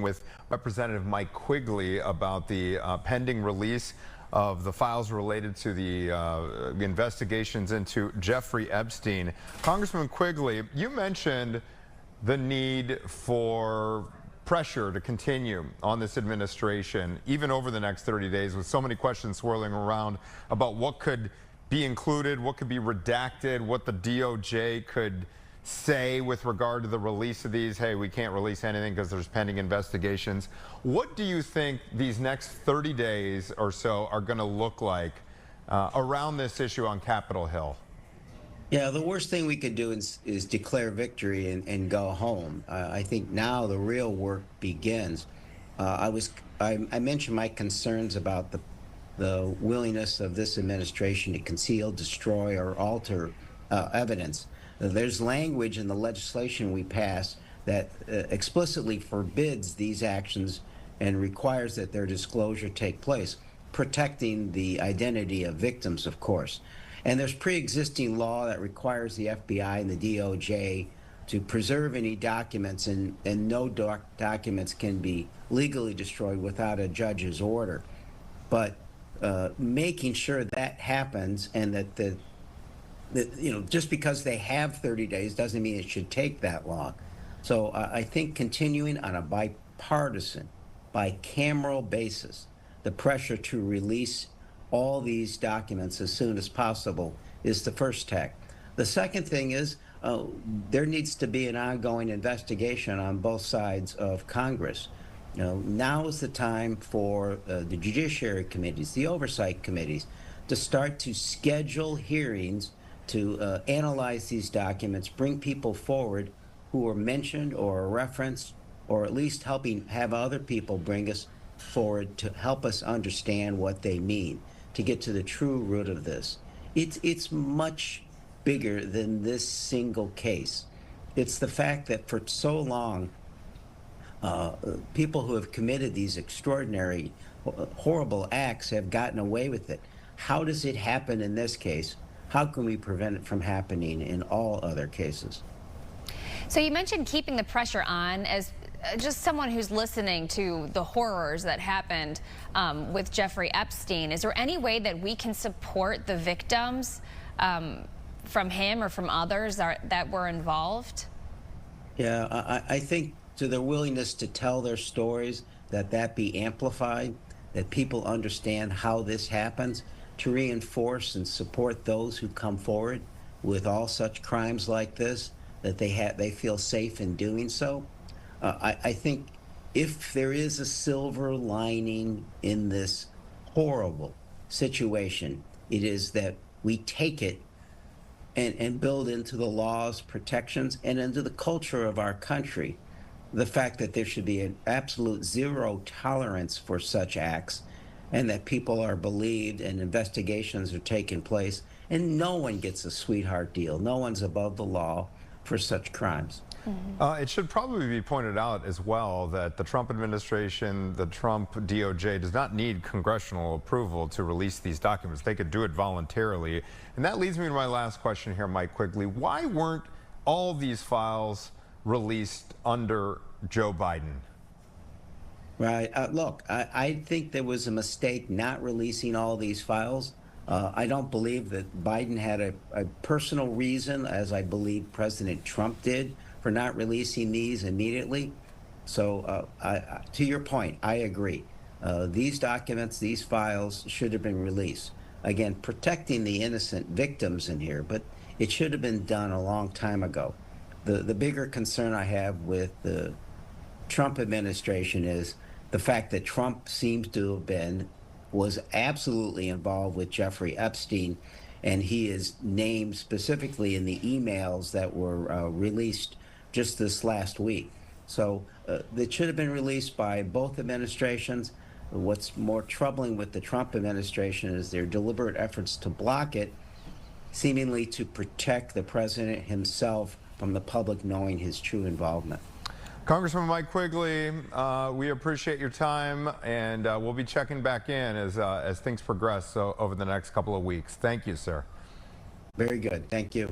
with Representative Mike Quigley about the pending release of the files related to the investigations into Jeffrey Epstein. Congressman Quigley, you mentioned the need for pressure to continue on this administration, even over the next 30 days, with so many questions swirling around about what could be included, what could be redacted, what the DOJ could say with regard to the release of these. Hey, we can't release anything because there's pending investigations. What do you think these next 30 days or so are going to look like around this issue on Capitol Hill? Yeah, the worst thing we could do is declare victory and go home. I think now the real work begins. I mentioned my concerns about the willingness of this administration to conceal, destroy, or alter evidence. There's language in the legislation we pass that explicitly forbids these actions and requires that their disclosure take place, protecting the identity of victims, of course. And there's pre-existing law that requires the FBI and the DOJ to preserve any documents, and no documents can be legally destroyed without a judge's order. But making sure that happens, and that just because they have 30 days doesn't mean it should take that long. So I think continuing on a bipartisan, bicameral basis, the pressure to release all these documents as soon as possible is the first tack. The second thing is there needs to be an ongoing investigation on both sides of Congress. Now is the time for the judiciary committees, the oversight committees, to start to schedule hearings to analyze these documents, bring people forward who are mentioned or referenced, or at least have other people bring us forward to help us understand what they mean, to get to the true root of this. It's much bigger than this single case. It's the fact that for so long, people who have committed these extraordinary, horrible acts have gotten away with it. How does it happen in this case? How can we prevent it from happening in all other cases? So you mentioned keeping the pressure on. As just someone who's listening to the horrors that happened with Jeffrey Epstein, is there any way that we can support the victims from him or from others that were involved? Yeah, I think to their willingness to tell their stories, that be amplified, that people understand how this happens, to reinforce and support those who come forward with all such crimes like this, that they feel safe in doing so. I think if there is a silver lining in this horrible situation, it is that we take it and build into the laws, protections, and into the culture of our country the fact that there should be an absolute zero tolerance for such acts, and that people are believed and investigations are taking place, and no one gets a sweetheart deal. No one's above the law for such crimes. It should probably be pointed out as well that the Trump administration, the Trump DOJ, does not need congressional approval to release these documents. They could do it voluntarily. And that leads me to my last question here, Mike Quigley. Why weren't all these files released under Joe Biden? Right. Look, I think there was a mistake not releasing all these files. I don't believe that Biden had a personal reason, as I believe President Trump did, for not releasing these immediately. So to your point, I agree. These documents, these files should have been released. Again, protecting the innocent victims in here, but it should have been done a long time ago. The bigger concern I have with the Trump administration is the fact that Trump seems to have was absolutely involved with Jeffrey Epstein, and he is named specifically in the emails that were released just this last week. So it should have been released by both administrations. What's more troubling with the Trump administration is their deliberate efforts to block it, seemingly to protect the president himself from the public knowing his true involvement. Congressman Mike Quigley, we appreciate your time, and we'll be checking back in as things progress over the next couple of weeks. Thank you, sir. Very good. Thank you.